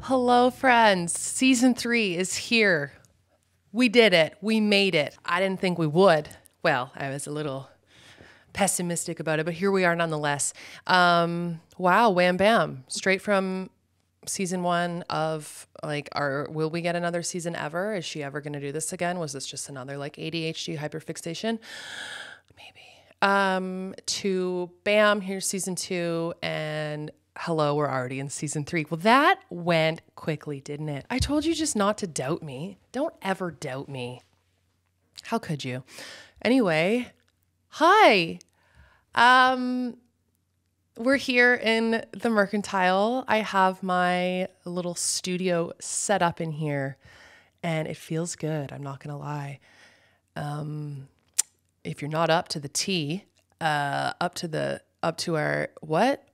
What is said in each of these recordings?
Hello, friends. Season 3 is here. We did it. We made it. I didn't think we would. Well, I was a little pessimistic about it, but here we are nonetheless. Wow, wham bam. Straight from season 1 of will we get another season ever? Is she ever going to do this again? Was this just another ADHD hyperfixation? Maybe. To bam, here's season 2, and hello, we're already in season 3. Well, that went quickly, didn't it? I told you just not to doubt me. Don't ever doubt me. How could you? Anyway, hi. We're here in the Mercantile. I have my little studio set up in here, and it feels good. I'm not going to lie. If you're not up to the T, up to our,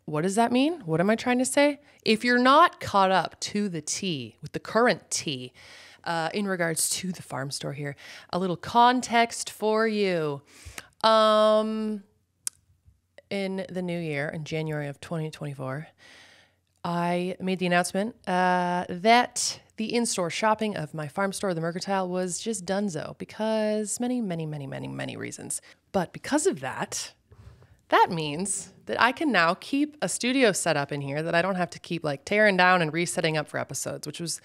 what does that mean? What am I trying to say? If you're not caught up to the T with the current T, in regards to the farm store here, a little context for you. In the new year, in January of 2024, I made the announcement that the in-store shopping of my farm store, the Mercantile, was just donezo because many reasons. But because of that, that means that I can now keep a studio set up in here that I don't have to keep tearing down and resetting up for episodes, which was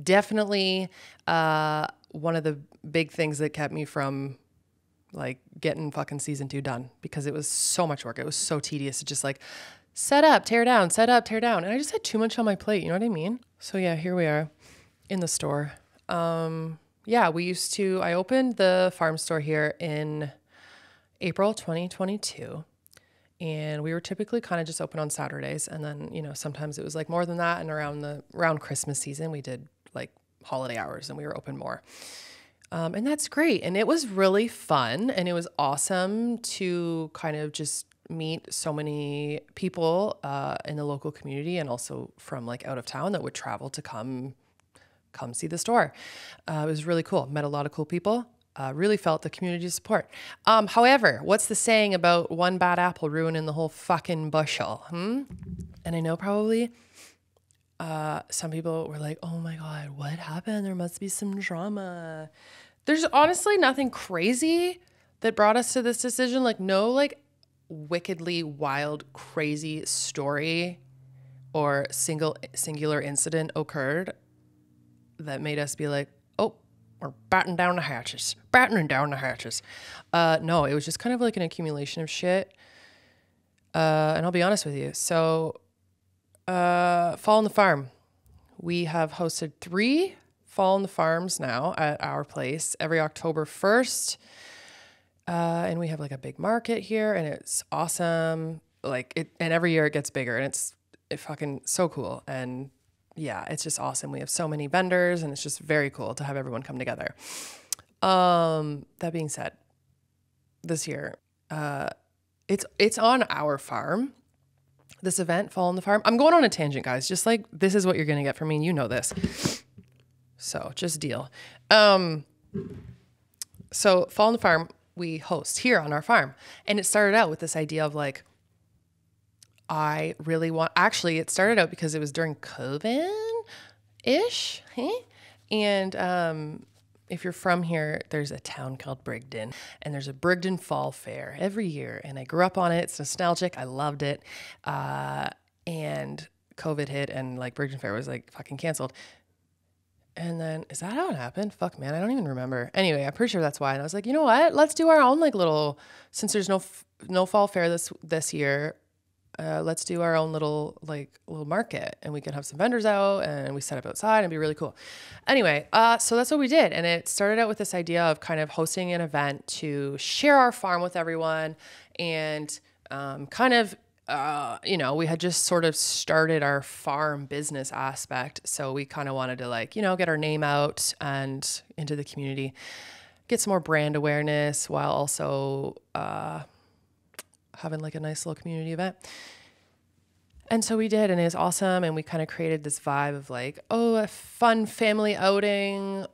definitely one of the big things that kept me from getting fucking season 2 done, because it was so much work. It was so tedious to just set up, tear down, set up, tear down. And I just had too much on my plate. You know what I mean? So yeah, here we are in the store. I opened the farm store here in April 2022. And we were typically kind of just open on Saturdays. And then, sometimes it was more than that. And around Christmas season, we did holiday hours and we were open more. And that's great. And it was really fun. And it was awesome to kind of just meet so many people in the local community, and also from out of town that would travel to come see the store. It was really cool. Met a lot of cool people. Really felt the community support. However, what's the saying about one bad apple ruining the whole fucking bushel? And I know probably some people were like, oh my God, what happened? There must be some drama. There's honestly nothing crazy that brought us to this decision. No wickedly wild, crazy story or singular incident occurred that made us be oh, we're battening down the hatches. No, it was just kind of an accumulation of shit. And I'll be honest with you. So, Fall on the Farm. We have hosted 3 Fall on the Farms now at our place every October 1st. And we have a big market here, and it's awesome. And every year it gets bigger, and it's fucking so cool. And yeah, it's just awesome. We have so many vendors, and it's just very cool to have everyone come together. That being said, this year, it's on our farm. This event, Fall on the Farm. I'm going on a tangent, guys. Just this is what you're going to get from me. And you know this. So just deal. So Fall on the Farm, we host here on our farm. And it started out with this idea of it started out because it was during COVID-ish. And if you're from here, there's a town called Brigden, and there's a Brigden Fall Fair every year. And I grew up on it. It's nostalgic. I loved it. And COVID hit, and Brigden Fair was fucking canceled. And then, is that how it happened? Fuck, man, I don't even remember. Anyway, I'm pretty sure that's why. And I was you know what? Let's do our own little, since there's no fall fair this year, let's do our own little market, and we can have some vendors out, and we set up outside, and it'd be really cool. Anyway, so that's what we did. And it started out with this idea of kind of hosting an event to share our farm with everyone. And we had just sort of started our farm business aspect. So we kind of wanted to get our name out and into the community, get some more brand awareness, while also having a nice little community event. And so we did, and it was awesome. And we kind of created this vibe of a fun family outing,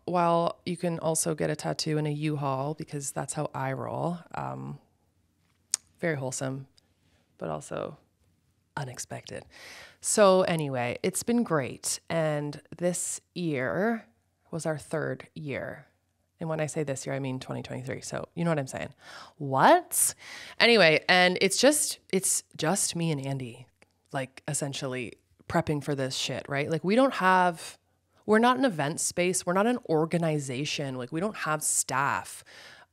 while you can also get a tattoo in a U-Haul, because that's how I roll. Very wholesome, but also unexpected. So anyway, it's been great. And this year was our 3rd year. And when I say this year, I mean 2023. So you know what I'm saying? What? Anyway, and it's just me and Andy, like essentially prepping for this shit, right? Like we're not an event space. We're not an organization. Like we don't have staff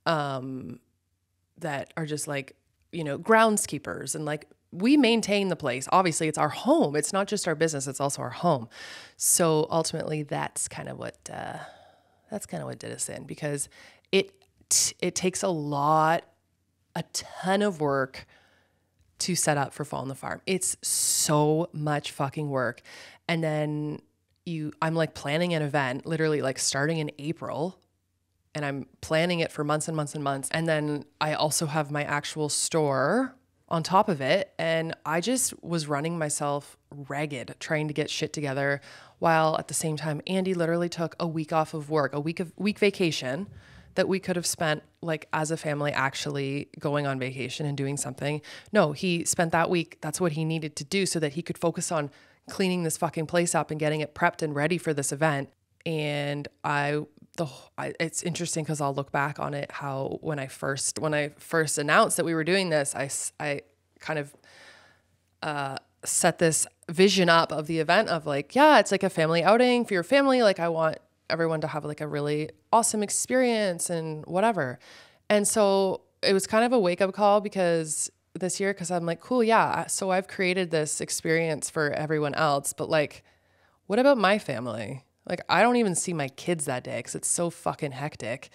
that are just like, groundskeepers, and like we maintain the place. Obviously it's our home. It's not just our business. It's also our home. So ultimately that's kind of what did us in, because it takes a ton of work to set up for Fall on the Farm. It's so much fucking work. And then I'm like planning an event literally like starting in April, and I'm planning it for months and months and months. And then I also have my actual store on top of it. And I just was running myself ragged trying to get shit together, while at the same time, Andy literally took a week off of work, a week vacation that we could have spent like as a family actually going on vacation and doing something. No, he spent that week. That's what he needed to do so that he could focus on cleaning this fucking place up and getting it prepped and ready for this event. And it's interesting because I'll look back on it, how when I first announced that we were doing this, I kind of set this vision up of the event of like, yeah, it's like a family outing for your family. Like I want everyone to have like a really awesome experience and whatever. And so it was kind of a wake up call because I'm like, cool. Yeah. So I've created this experience for everyone else, but like, what about my family? Like, I don't even see my kids that day because it's so fucking hectic.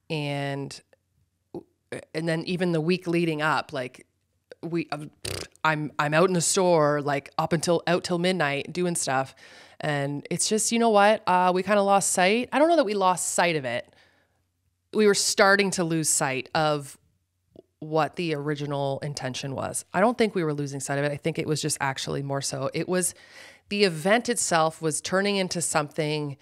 And then even the week leading up, like I'm out in the store, like out till midnight doing stuff. And it's just, you know what? We kind of lost sight. I don't know that we lost sight of it. We were starting to lose sight of what the original intention was. I don't think we were losing sight of it. I think it was just actually more so. It was the event itself was turning into something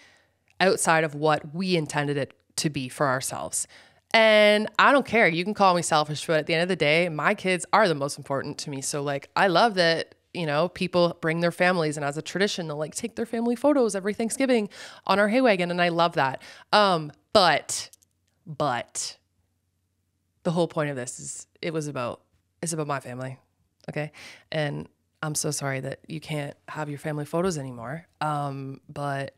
outside of what we intended it to be for ourselves. And I don't care. You can call me selfish, but at the end of the day, my kids are the most important to me. So like, I love that, people bring their families, and as a tradition, they'll like take their family photos every Thanksgiving on our hay wagon. And I love that. But the whole point of this is it's about my family. Okay. And I'm so sorry that you can't have your family photos anymore. But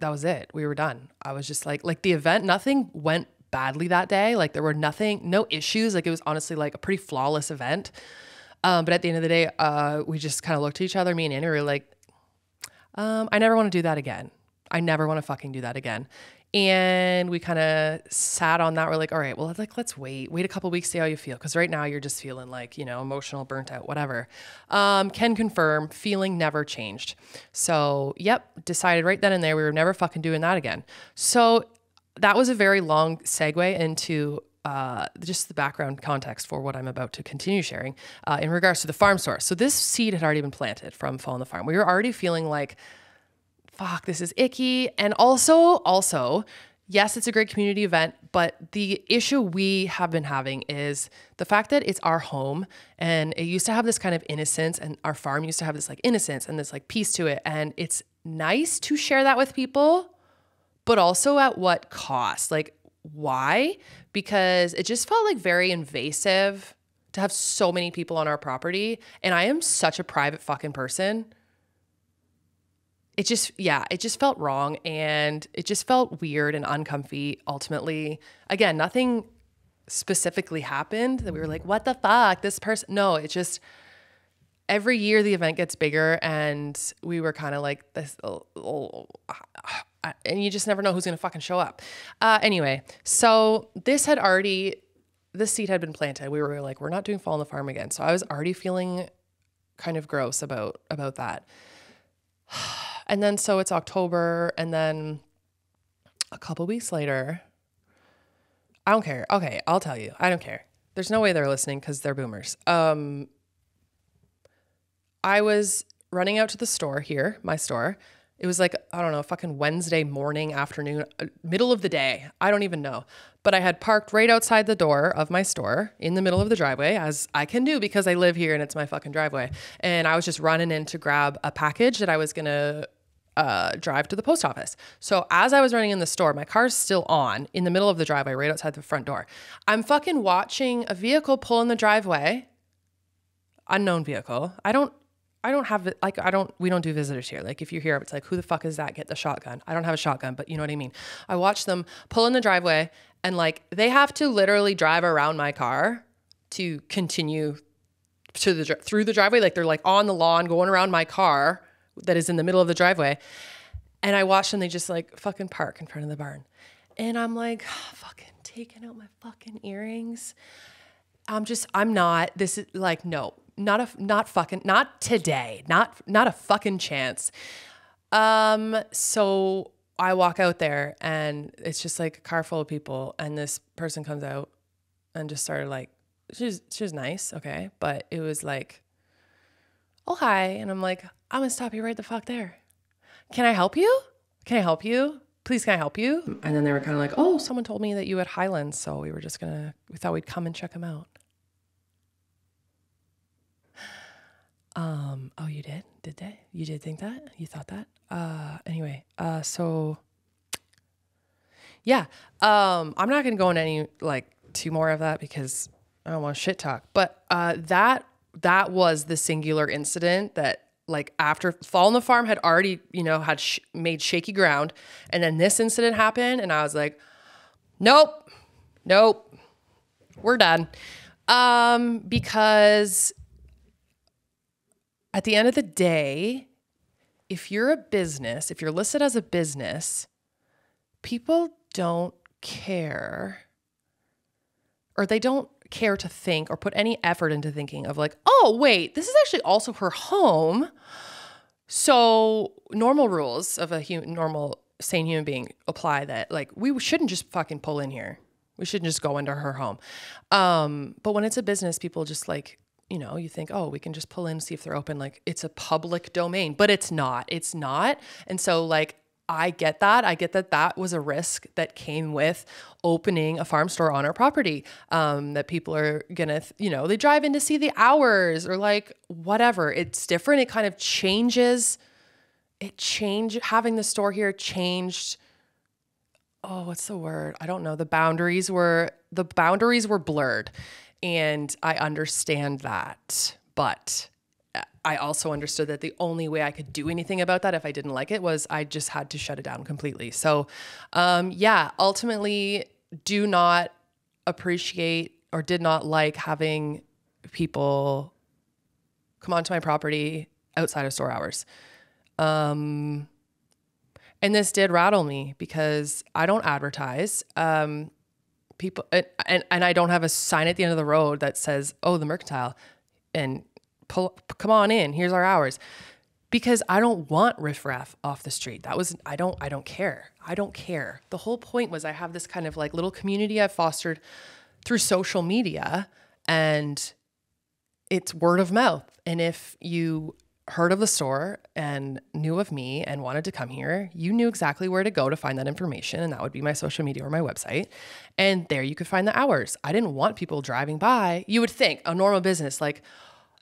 that was it. We were done. I was just like the event, nothing went badly that day. Like there were no issues. Like it was honestly like a pretty flawless event. But at the end of the day, we just kind of looked at each other, me and Annie were like, I never want to do that again. I never want to fucking do that again. And we kind of sat on that. We're like, all right, well, like, let's wait a couple weeks, see how you feel. Cause right now you're just feeling like, emotional, burnt out, whatever. Can confirm feeling never changed. So yep. Decided right then and there, we were never fucking doing that again. So that was a very long segue into, just the background context for what I'm about to continue sharing, in regards to the farm store. So this seed had already been planted from Fall on the Farm. We were already feeling like, fuck, this is icky. And also, yes, it's a great community event, but the issue we have been having is the fact that it's our home, and it used to have this kind of innocence, and our farm used to have this like innocence and this like peace to it. And it's nice to share that with people, but also at what cost? Like, why? Because it just felt like very invasive to have so many people on our property. And I am such a private fucking person. It just felt wrong, and it just felt weird and uncomfy. Ultimately, again, nothing specifically happened that we were like, what the fuck, this person. No, it just, every year the event gets bigger, and we were kind of like this, and you just never know who's going to fucking show up. Anyway, so the seed had been planted. We were like, we're not doing Fall on the Farm again. So I was already feeling kind of gross about that. And then, so it's October, and then a couple weeks later, I don't care. Okay, I'll tell you. I don't care. There's no way they're listening because they're boomers. I was running out to the store here, my store, It was like, I don't know, fucking Wednesday morning, afternoon, middle of the day. I don't even know. But I had parked right outside the door of my store in the middle of the driveway, as I can do because I live here and it's my fucking driveway. And I was just running in to grab a package that I was going to drive to the post office. So as I was running in the store, my car's still on in the middle of the driveway, right outside the front door. I'm fucking watching a vehicle pull in the driveway. Unknown vehicle. We don't do visitors here. Like if you're here, it's like, who the fuck is that? Get the shotgun. I don't have a shotgun, but you know what I mean? I watch them pull in the driveway and like they have to literally drive around my car to continue through the driveway. Like they're like on the lawn going around my car that is in the middle of the driveway. And I watch them, they just like fucking park in front of the barn. And I'm like, fucking taking out my fucking earrings. This is like, no. Not today. Not a fucking chance. So I walk out there and it's just like a car full of people and this person comes out and just started like, she was nice. Okay. But it was like, oh, hi. And I'm like, I'm gonna stop you right the fuck there. Can I help you? Can I help you? Please, can I help you? And then they were kind of like, oh, someone told me that you had Highlands. So we thought we'd come and check them out. Oh, you did? Did they? You did think that? You thought that? Anyway, so yeah, I'm not going to go into any like two more of that because I don't want to shit talk, but, that was the singular incident that like after Fall on the Farm had already, made shaky ground. And then this incident happened and I was like, nope, we're done. Because at the end of the day, if you're listed as a business, people don't care, or they don't care to think or put any effort into thinking of like, oh, wait, this is actually also her home. So normal rules of a normal, sane human being apply that like, we shouldn't just fucking pull in here. We shouldn't just go into her home. But when it's a business, people just like, you think, oh, we can just pull in, see if they're open. Like it's a public domain, but it's not. And so like, I get that that was a risk that came with opening a farm store on our property, that people are gonna, they drive in to see the hours or like whatever. It's different. It kind of changes. Having the store here changed. Oh, what's the word? I don't know. The boundaries were blurred. And I understand that, but I also understood that the only way I could do anything about that if I didn't like it was I just had to shut it down completely. So, ultimately do not appreciate or did not like having people come onto my property outside of store hours. And this did rattle me because I don't advertise. People and I don't have a sign at the end of the road that says, oh, the Mercantile, and come on in, here's our hours, because I don't want riffraff off the street. I don't care. The whole point was I have this kind of like little community I've fostered through social media, and it's word of mouth. And if you heard of the store and knew of me and wanted to come here, you knew exactly where to go to find that information. And that would be my social media or my website. And there you could find the hours. I didn't want people driving by. You would think a normal business, like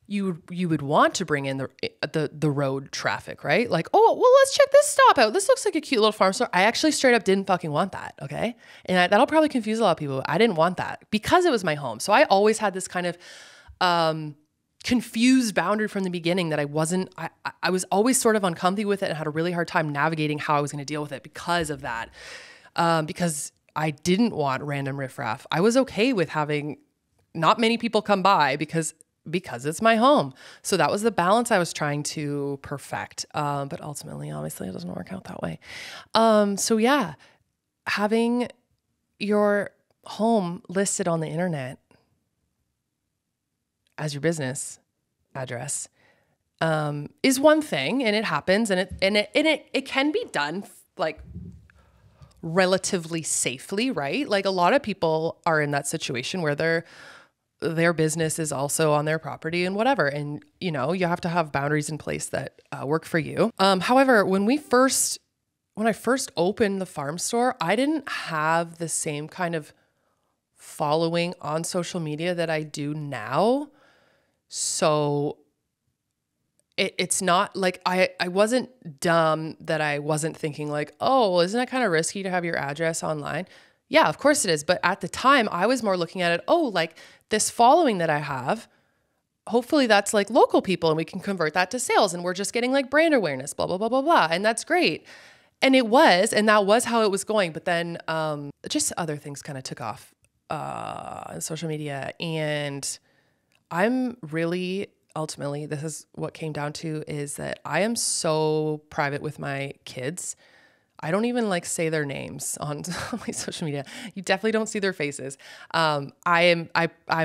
you would want to bring in the road traffic, right? Like, oh, well, let's check this stop out. This looks like a cute little farm store. I actually straight up didn't fucking want that. Okay. And that'll probably confuse a lot of people. I didn't want that because it was my home. So I always had this kind of, confused boundary from the beginning that I was always sort of uncomfy with it and had a really hard time navigating how I was going to deal with it because of that. Because I didn't want random riffraff. I was okay with having not many people come by because it's my home. So that was the balance I was trying to perfect. But ultimately, obviously it doesn't work out that way. So yeah, having your home listed on the internet as your business address, is one thing, and it happens, and it can be done like relatively safely, right? Like a lot of people are in that situation where they're their business is also on their property and whatever. And, you know, you have to have boundaries in place that work for you. However, when I first opened the farm store, I didn't have the same kind of following on social media that I do now. So it's not like I wasn't dumb that I wasn't thinking like, oh, well, isn't that kind of risky to have your address online? Yeah, of course it is. But at the time I was more looking at it, oh, like this following that I have, hopefully that's like local people and we can convert that to sales and we're just getting like brand awareness, blah, blah, blah, blah, blah. And that's great. And it was, and that was how it was going. But then just other things kind of took off on social media. And I'm really, ultimately, this is what came down to, is that I am so private with my kids. I don't even like say their names on my social media. You definitely don't see their faces. I'm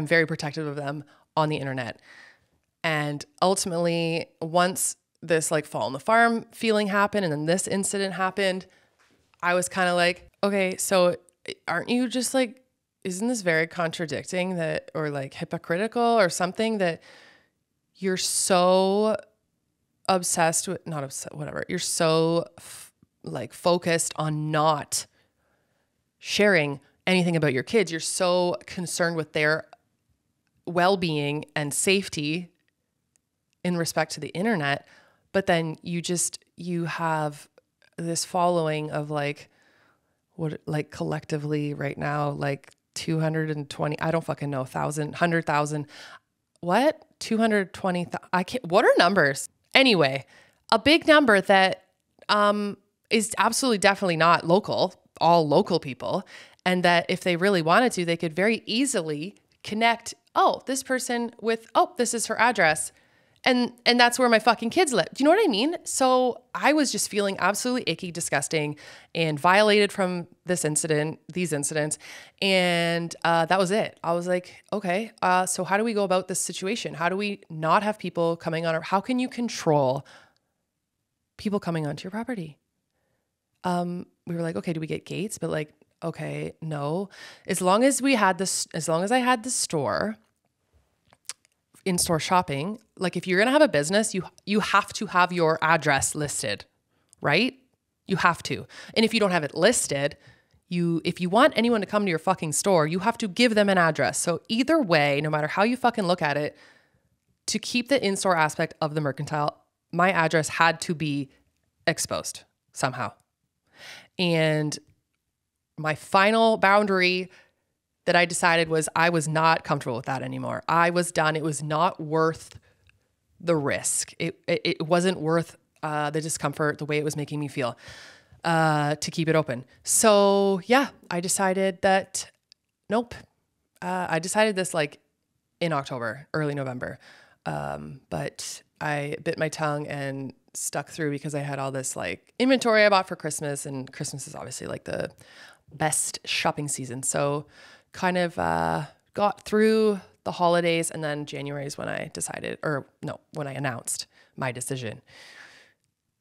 very protective of them on the internet. And ultimately, once this like fall on the farm feeling happened and then this incident happened, I was kind of like, okay, so aren't you just like, isn't this very contradicting that, or like hypocritical or something, that you're so obsessed with, not obsessed, whatever, you're so like focused on not sharing anything about your kids. You're so concerned with their well-being and safety in respect to the internet. But then you have this following of like, what, like collectively right now, like 220, I don't fucking know, 1,000, 100,000, what? 220, I can't, what are numbers? Anyway, a big number that is absolutely definitely not local, all local people. And that if they really wanted to, they could very easily connect, oh, this person with, oh, this is her address. And that's where my fucking kids live. Do you know what I mean? So I was just feeling absolutely icky, disgusting, and violated from these incidents. And that was it. I was like, okay, so how do we go about this situation? How do we not have people coming on, or how can you control people coming onto your property? We were like, okay, do we get gates? But like, okay, no. As long as I had the store, in-store shopping, like if you're going to have a business, you have to have your address listed, right? You have to. And if you don't have it listed, if you want anyone to come to your fucking store, you have to give them an address. So either way, no matter how you fucking look at it, to keep the in-store aspect of the mercantile, my address had to be exposed somehow. And my final boundary that I decided was I was not comfortable with that anymore. I was done. It was not worth the risk. It wasn't worth the discomfort, the way it was making me feel, to keep it open. So yeah, I decided that, nope. I decided this like in October, early November. But I bit my tongue and stuck through because I had all this like inventory I bought for Christmas, and Christmas is obviously like the best shopping season. So kind of got through the holidays, and then January is when I decided, when I announced my decision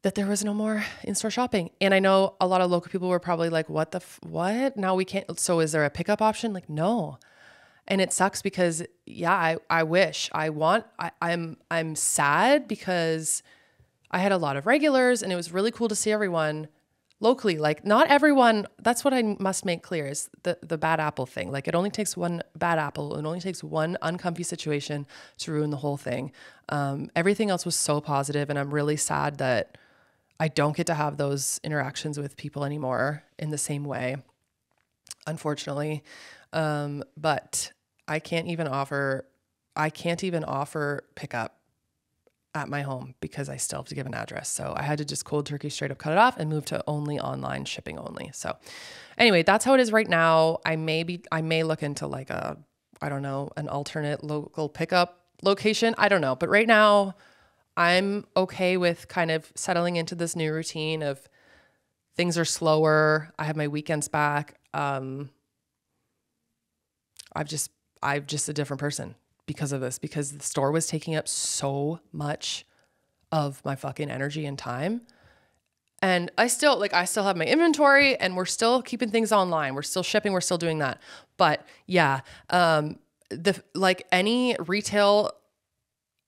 that there was no more in-store shopping. And I know a lot of local people were probably like, what? Now we can't. So is there a pickup option? Like, no. And it sucks because I wish I'm sad because I had a lot of regulars and it was really cool to see everyone locally. Like not everyone, that's what I must make clear, is the bad apple thing. Like it only takes one bad apple. It only takes one uncomfy situation to ruin the whole thing. Everything else was so positive, and I'm really sad that I don't get to have those interactions with people anymore in the same way, unfortunately. But I can't even offer pickup at my home because I still have to give an address. So I had to just cold turkey straight up cut it off and move to only online shipping only. So anyway, that's how it is right now. I may look into like an alternate local pickup location. I don't know. But right now I'm okay with kind of settling into this new routine of things are slower. I have my weekends back. I'm just a different person because of this, because the store was taking up so much of my fucking energy and time. And I still have my inventory and we're still keeping things online. We're still shipping. We're still doing that. But yeah, like any retail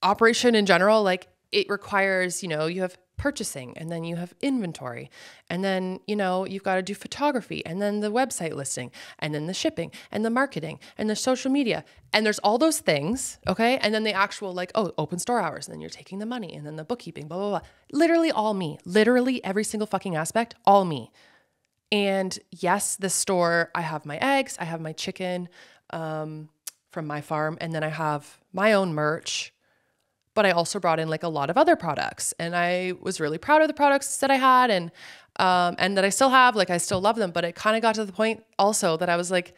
operation in general, like it requires, you have purchasing, and then you have inventory, and then, you've got to do photography, and then the website listing, and then the shipping, and the marketing, and the social media. And there's all those things. Okay. And then the actual open store hours, and then you're taking the money, and then the bookkeeping, blah, blah, blah. Literally all me, literally every single fucking aspect, all me. And yes, the store, I have my eggs, I have my chicken, from my farm, and then I have my own merch. But I also brought in a lot of other products, and I was really proud of the products that I had and that I still have. I still love them, but it kind of got to the point also that I was like,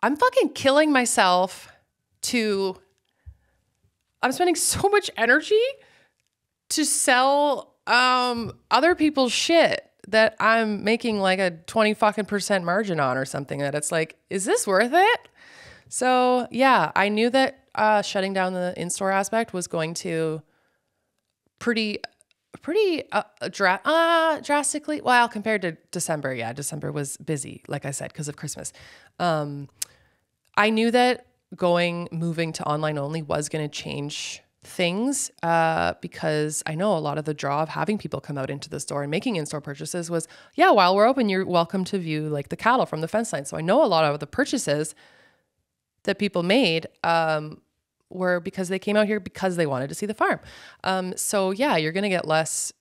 I'm fucking killing myself I'm spending so much energy to sell other people's shit that I'm making a 20 fucking % margin on or something, that it's is this worth it? So yeah, I knew that shutting down the in-store aspect was going to pretty drastically, well, compared to December. Yeah, December was busy, like I said, because of Christmas. I knew that moving to online only was going to change things because I know a lot of the draw of having people come out into the store and making in-store purchases was, yeah, while we're open, you're welcome to view the cattle from the fence line. So I know a lot of the purchases that people made were because they came out here because they wanted to see the farm. So yeah, you're going to get less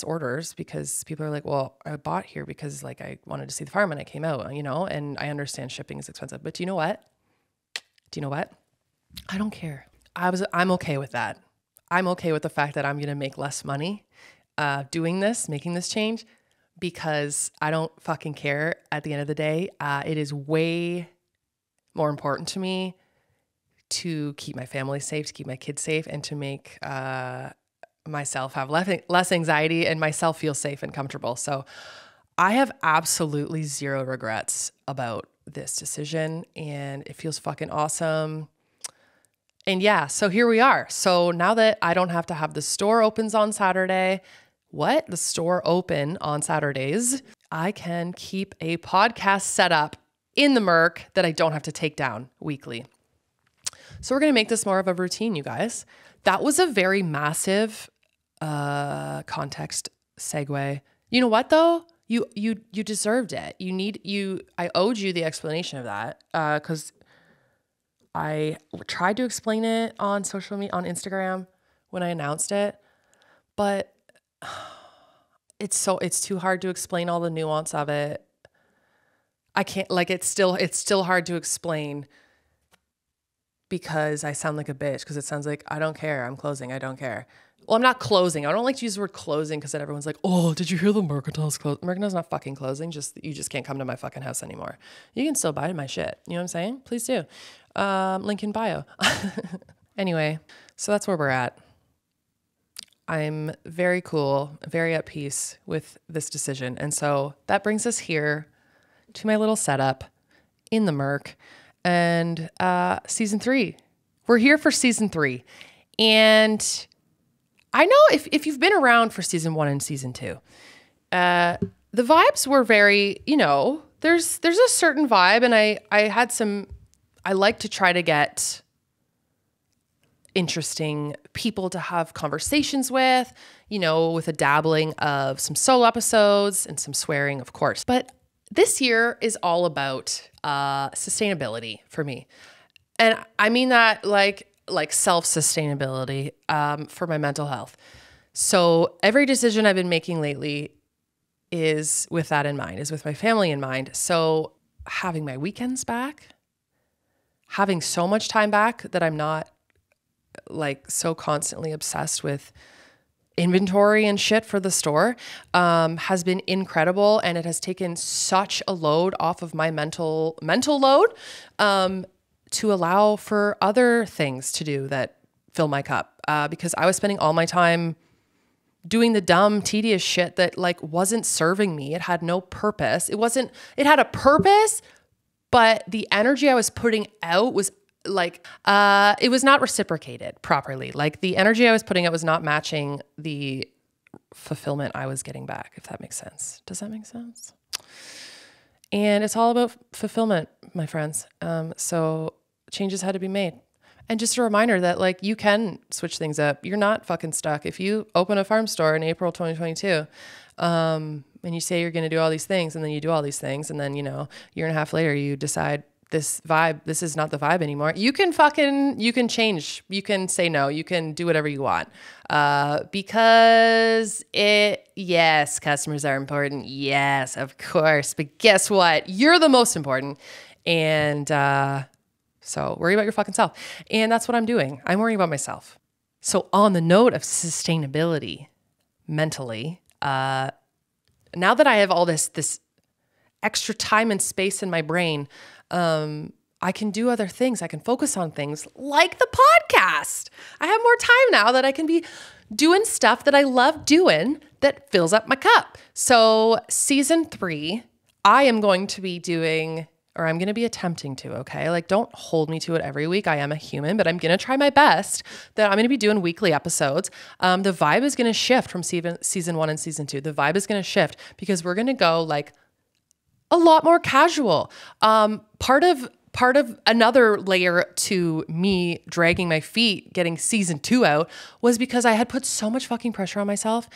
orders because people are like, well, I bought here because I wanted to see the farm and I came out, and I understand shipping is expensive, but do you know what? I don't care. I'm okay with that. I'm okay with the fact that I'm going to make less money making this change, because I don't fucking care at the end of the day. It is way more important to me to keep my family safe, to keep my kids safe, and to make myself have less anxiety and myself feel safe and comfortable. So I have absolutely zero regrets about this decision, and it feels fucking awesome. And yeah, so here we are. So now that I don't have to have the store opens on Saturday, the store open on Saturdays, I can keep a podcast set up in the Merc that I don't have to take down weekly. So we're going to make this more of a routine, you guys. That was a very massive context segue. You know what though? You deserved it. I owed you the explanation of that because I tried to explain it on social media, on Instagram when I announced it, but it's too hard to explain all the nuance of it. I can't, it's still hard to explain because I sound like a bitch, because it sounds like I don't care. I'm closing. I don't care. Well, I'm not closing. I don't like to use the word closing because then everyone's like, oh, did you hear the Mercantile's closing? Mercantile's not fucking closing. You just can't come to my fucking house anymore. You can still buy my shit. You know what I'm saying? Please do. Link in bio. Anyway, so that's where we're at. I'm very cool, very at peace with this decision. And so that brings us here to my little setup in the Merc and season 3. We're here for season 3. And I know if you've been around for season 1 and season 2, the vibes were very, there's a certain vibe, and I like to try to get interesting people to have conversations with, with a dabbling of some solo episodes and some swearing, of course. But this year is all about sustainability for me. And I mean that like self-sustainability for my mental health. So every decision I've been making lately is with that in mind, is with my family in mind. So having my weekends back, having so much time back that I'm not so constantly obsessed with inventory and shit for the store has been incredible. And it has taken such a load off of my mental load to allow for other things to do that fill my cup. Because I was spending all my time doing the dumb, tedious shit that wasn't serving me. It had no purpose. It had a purpose, but the energy I was putting out was it was not reciprocated properly. The energy I was putting out was not matching the fulfillment I was getting back, if that makes sense. Does that make sense? And it's all about fulfillment, my friends. So changes had to be made. And just a reminder that like you can switch things up. You're not fucking stuck. If you open a farm store in April 2022, and you say you're going to do all these things, and then you do all these things, and then, you know, a year and a half later, you decide this is not the vibe anymore. You can change. You can say no. You can do whatever you want. Because yes, customers are important. Yes, of course. But guess what? You're the most important. And, so worry about your fucking self. And that's what I'm doing. I'm worrying about myself. So on the note of sustainability mentally, now that I have all this extra time and space in my brain, I can do other things. I can focus on things like the podcast. I have more time now that I can be doing stuff that I love doing that fills up my cup. So season 3, I am going to be doing, or I'm going to be attempting to, okay? Like, don't hold me to it every week. I am a human, but I'm going to try my best that I'm going to be doing weekly episodes. The vibe is going to shift from season 1 and season 2. The vibe is going to shift because we're going to go like a lot more casual. Part of another layer to me dragging my feet, getting season 2 out, was because I had put so much fucking pressure on myself.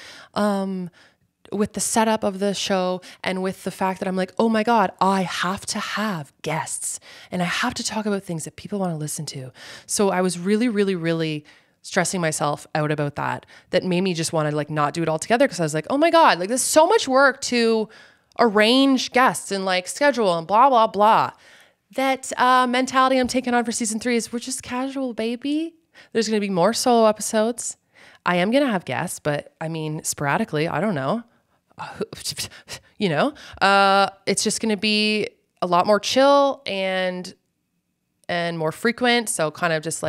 With the setup of the show and with the fact that I'm like, oh my God, I have to have guests and I have to talk about things that people want to listen to. So I was really, really, really stressing myself out about that. That made me just want to like not do it all together because I was like, oh my God, like there's so much work to arrange guests and like schedule and blah, blah, blah. That mentality I'm taking on for season 3 is we're just casual, baby. There's going to be more solo episodes. I am going to have guests, but I mean, sporadically, I don't know. You know, it's just going to be a lot more chill and more frequent. So kind of just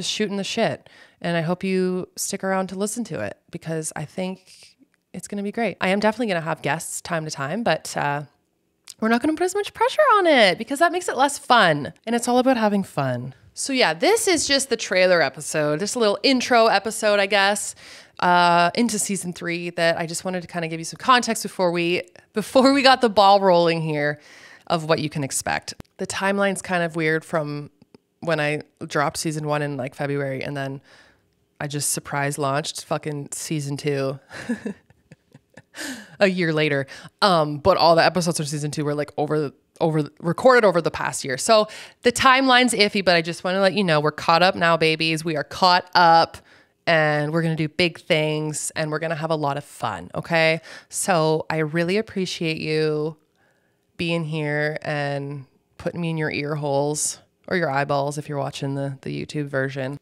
shooting the shit. And I hope you stick around to listen to it because I think it's going to be great. I am definitely going to have guests time to time, but, we're not going to put as much pressure on it because that makes it less fun. And it's all about having fun. So yeah, this is just the trailer episode, just a little intro episode, I guess, into season 3 that I just wanted to kind of give you some context before we got the ball rolling here of what you can expect. The timeline's kind of weird from when I dropped season 1 in like February and then I just surprise launched fucking season 2 a year later. But all the episodes of season 2 were like recorded over the past year. So the timeline's iffy, but I just want to let you know we're caught up now, babies. We are caught up and we're going to do big things and we're going to have a lot of fun. Okay. So I really appreciate you being here and putting me in your ear holes or your eyeballs if you're watching the YouTube version.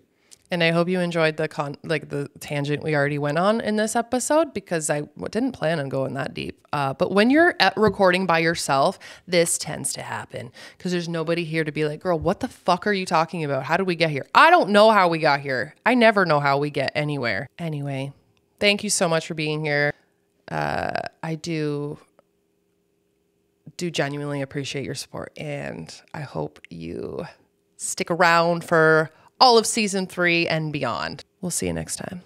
And I hope you enjoyed the tangent we already went on in this episode because I didn't plan on going that deep. But when you're recording by yourself, this tends to happen because there's nobody here to be like, girl, what the fuck are you talking about? How did we get here? I don't know how we got here. I never know how we get anywhere. Anyway, thank you so much for being here. I do genuinely appreciate your support and I hope you stick around for all of season 3 and beyond. We'll see you next time.